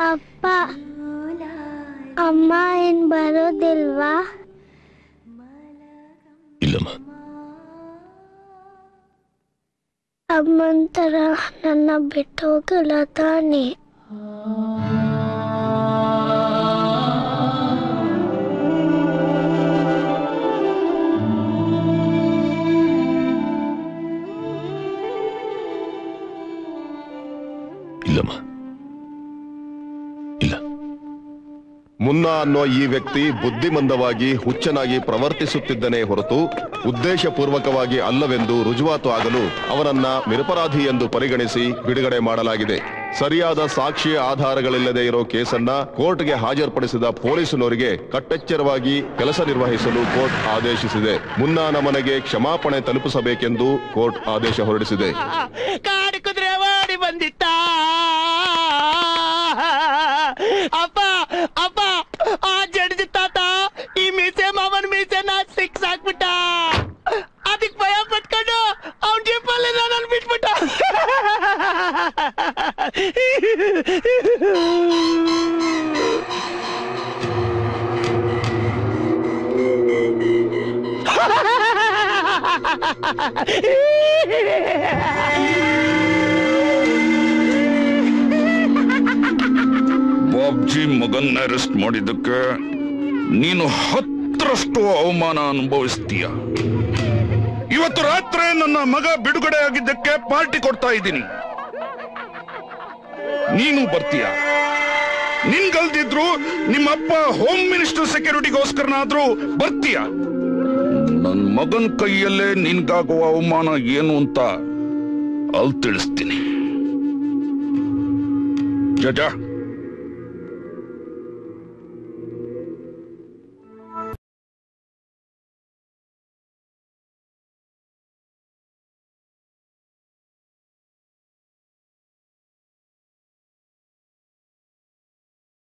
ಅಪ್ಪ ಅಮ್ಮ ಏನ್ ಬರೋದಿಲ್ವಾ? ಇಲ್ಲಮ್ಮ. ಅಮ್ಮನ್ ತರ ನನ್ನ ಬಿಟ್ಟು ಹೋಗಲ್ಲ ತಾನೆ? ಇಲ್ಲಮ್ಮ, ಇಲ್ಲ. ಮುನ್ನಾ ಅನ್ನೋ ಈ ವ್ಯಕ್ತಿ ಬುದ್ಧಿಮಂದವಾಗಿ ಹುಚ್ಚನಾಗಿ ಪ್ರವರ್ತಿಸುತ್ತಿದ್ದನೇ ಹೊರತು ಉದ್ದೇಶಪೂರ್ವಕವಾಗಿ ಅಲ್ಲವೆಂದು ರುಜುವಾತು ಆಗಲು ಅವನನ್ನ ನಿರಪರಾಧಿ ಎಂದು ಪರಿಗಣಿಸಿ ಬಿಡುಗಡೆ ಮಾಡಲಾಗಿದೆ. ಸರಿಯಾದ ಸಾಕ್ಷಿ ಆಧಾರಗಳಿಲ್ಲದೆ ಇರೋ ಕೇಸನ್ನ ಕೋರ್ಟ್ಗೆ ಹಾಜರುಪಡಿಸಿದ ಪೊಲೀಸನವರಿಗೆ ಕಟ್ಟೆಚ್ಚರವಾಗಿ ಕೆಲಸ ನಿರ್ವಹಿಸಲು ಕೋರ್ಟ್ ಆದೇಶಿಸಿದೆ. ಮುನ್ನಾನ ಮನೆಗೆ ಕ್ಷಮಾಪಣೆ ತಲುಪಿಸಬೇಕೆಂದು ಕೋರ್ಟ್ ಆದೇಶ ಹೊರಡಿಸಿದೆ. ಅಪ್ಪ ಅಪ್ಪ ಆ ಜಡ್ಜ್ ತಾತ ಈ ಮೀಸೆ ಮಾವನ್ ಮೀಸೆ ನಾ ಸಿಕ್ಸ್ ಹಾಕ್ಬಿಟ್ಟ. ಅದಕ್ಕೆ ಭಯ ಪಟ್ಕೊಂಡು ಅವ್ನ ಜೀಪಲ್ಲಿ ನಾನು ಬಿಟ್ಬಿಟ್ಟ. ಬಾಬ್ಜಿ ಮಗನ್ನ ಅರೆಸ್ಟ್ ಮಾಡಿದ್ದಕ್ಕೆ ನೀನು 10ರಷ್ಟು ಅವಮಾನ ಅನುಭವಿಸ್ತೀಯ. ಇವತ್ತು ರಾತ್ರಿ ನನ್ನ ಮಗ ಬಿಡುಗಡೆ ಆಗಿದ್ದಕ್ಕೆ ಪಾರ್ಟಿ ಕೊಡ್ತಾ ಇದ್ದೀನಿ. ನೀನು ಬರ್ತೀಯ. ನಿನ್ಗಲ್ದಿದ್ರು ನಿಮ್ಮಪ್ಪ ಹೋಮ್ ಮಿನಿಸ್ಟರ್ ಸೆಕ್ಯೂರಿಟಿಗೋಸ್ಕರನಾದ್ರೂ ಬರ್ತೀಯ. ನನ್ನ ಮಗನ ಕೈಯಲ್ಲೇ ನಿನ್ಗಾಗುವ ಅವಮಾನ ಏನು ಅಂತ ಅಲ್ಲಿ ತಿಳಿಸ್ತೀನಿ. ಜಜ